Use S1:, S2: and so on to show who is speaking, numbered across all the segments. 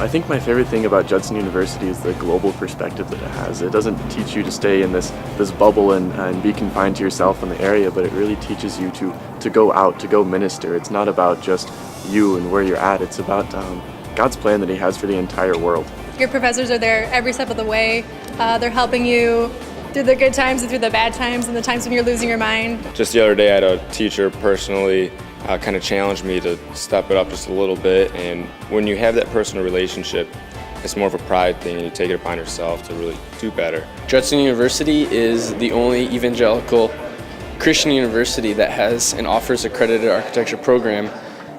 S1: I think my favorite thing about Judson University is the global perspective that it has. It doesn't teach you to stay in this bubble and be confined to yourself in the area, but it really teaches you to go out, to go minister. It's not about just you and where you're at. It's about God's plan that He has for the entire world.
S2: Your professors are there every step of the way. They're helping you through the good times and through the bad times and the times when you're losing your mind.
S3: Just the other day I had a teacher personally kind of challenged me to step it up just a little bit, and when you have that personal relationship, it's more of a pride thing and you take it upon yourself to really do better.
S4: Judson University is the only evangelical Christian university that has and offers a accredited architecture program,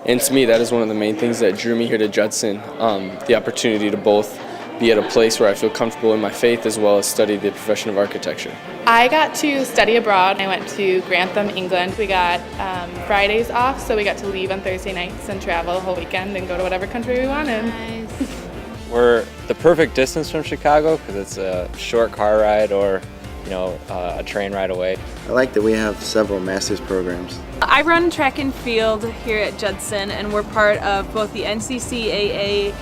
S4: and to me that is one of the main things that drew me here to Judson, the opportunity to both be at a place where I feel comfortable in my faith as well as study the profession of architecture.
S5: I got to study abroad. I went to Grantham, England. We got Fridays off, so we got to leave on Thursday nights and travel the whole weekend and go to whatever country we wanted.
S6: Nice. We're the perfect distance from Chicago because it's a short car ride or a train ride away.
S7: I like that we have several master's programs.
S8: I run track and field here at Judson, and we're part of both the NCCAA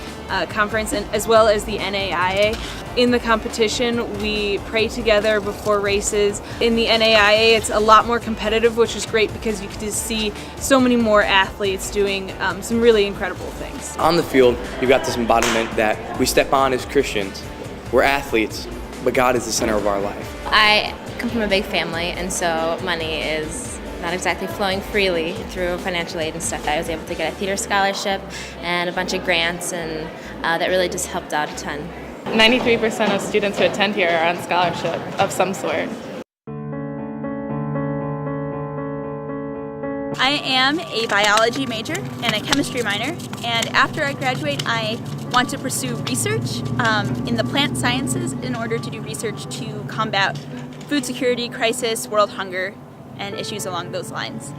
S8: conference and as well as the NAIA. In the competition, we pray together before races. In the NAIA, it's a lot more competitive, which is great because you get to see so many more athletes doing some really incredible things.
S4: On the field, you've got this embodiment that we step on as Christians. We're athletes, but God is the center of our life.
S9: I come from a big family, and so money is not exactly flowing freely through financial aid and stuff. I was able to get a theater scholarship and a bunch of grants, and that really just helped out a ton.
S5: 93% of students who attend here are on scholarship of some sort.
S10: I am a biology major and a chemistry minor, and after I graduate I want to pursue research in the plant sciences in order to do research to combat food security crisis, world hunger, and issues along those lines.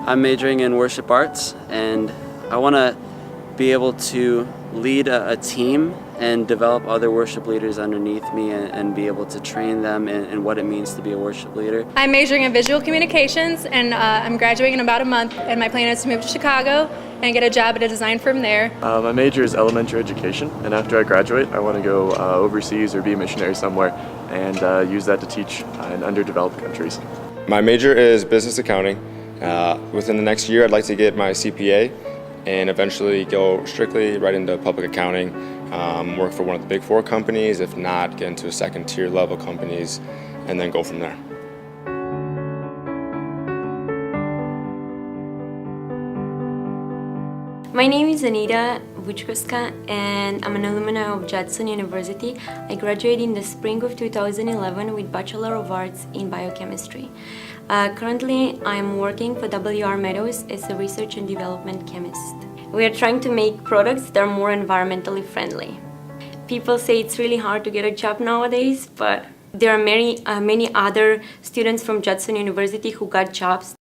S11: I'm majoring in worship arts, and I want to be able to lead a team and develop other worship leaders underneath me and be able to train them in what it means to be a worship leader.
S2: I'm majoring in visual communications, and I'm graduating in about a month, and my plan is to move to Chicago and get a job at a design firm there.
S1: My major is elementary education, and after I graduate I want to go overseas or be a missionary somewhere and use that to teach in underdeveloped countries.
S3: My major is business accounting. Within the next year I'd like to get my CPA and eventually go strictly right into public accounting, work for one of the big 4 companies, if not get into a second tier level companies, and then go from there.
S12: My name is Anita Vuchkoska, and I'm an alumni of Judson University. I graduated in the spring of 2011 with Bachelor of Arts in Biochemistry. Currently, I'm working for WR Meadows as a research and development chemist. We are trying to make products that are more environmentally friendly. People say it's really hard to get a job nowadays, but there are many other students from Judson University who got jobs.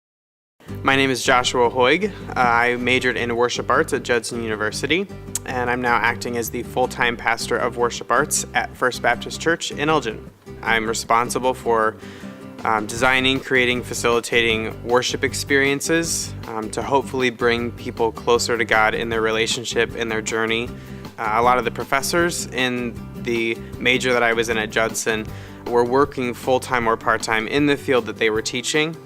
S13: My name is Joshua Hoig. I majored in worship arts at Judson University, and I'm now acting as the full-time pastor of worship arts at First Baptist Church in Elgin. I'm responsible for designing, creating, facilitating worship experiences to hopefully bring people closer to God in their relationship, in their journey. A lot of the professors in the major that I was in at Judson were working full-time or part-time in the field that they were teaching.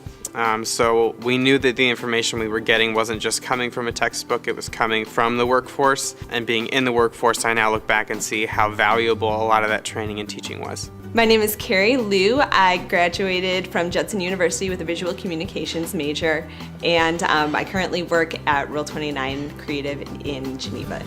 S13: So we knew that the information we were getting wasn't just coming from a textbook, it was coming from the workforce. And being in the workforce, I now look back and see how valuable a lot of that training and teaching was.
S14: My name is Carrie Lou. I graduated from Judson University with a visual communications major, and I currently work at Rule 29 Creative in Geneva.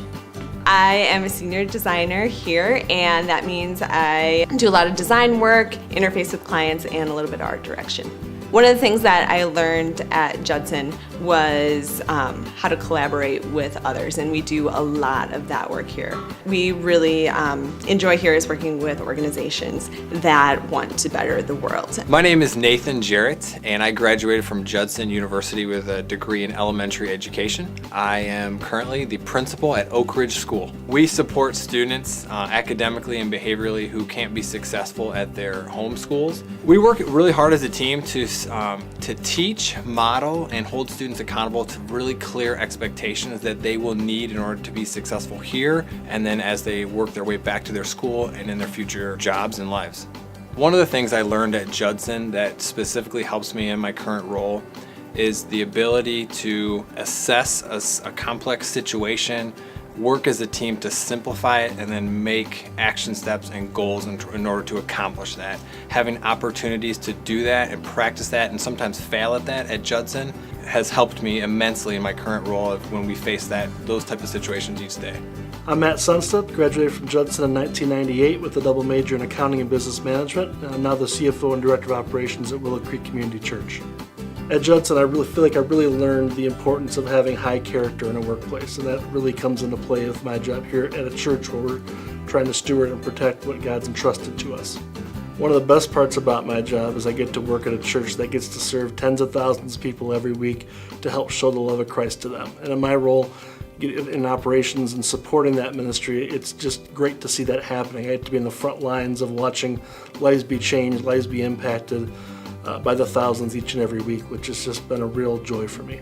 S14: I am a senior designer here, and that means I do a lot of design work, interface with clients, and a little bit of art direction. One of the things that I learned at Judson was how to collaborate with others, and we do a lot of that work here. We really enjoy here is working with organizations that want to better the world.
S15: My name is Nathan Jarrett, and I graduated from Judson University with a degree in elementary education. I am currently the principal at Oak Ridge School. We support students academically and behaviorally who can't be successful at their home schools. We work really hard as a team to teach, model, and hold students students accountable to really clear expectations that they will need in order to be successful here and then as they work their way back to their school and in their future jobs and lives. One of the things I learned at Judson that specifically helps me in my current role is the ability to assess a complex situation, work as a team to simplify it, and then make action steps and goals in order to accomplish that. Having opportunities to do that and practice that and sometimes fail at that at Judson has helped me immensely in my current role of when we face those type of situations each day.
S16: I'm Matt Sunstead, graduated from Judson in 1998 with a double major in accounting and business management, and I'm now the CFO and Director of Operations at Willow Creek Community Church. At Judson, I really feel like I really learned the importance of having high character in a workplace, and that really comes into play with my job here at a church where we're trying to steward and protect what God's entrusted to us. One of the best parts about my job is I get to work at a church that gets to serve tens of thousands of people every week to help show the love of Christ to them. And in my role in operations and supporting that ministry, it's just great to see that happening. I get to be in the front lines of watching lives be changed, lives be impacted by the thousands each and every week, which has just been a real joy for me.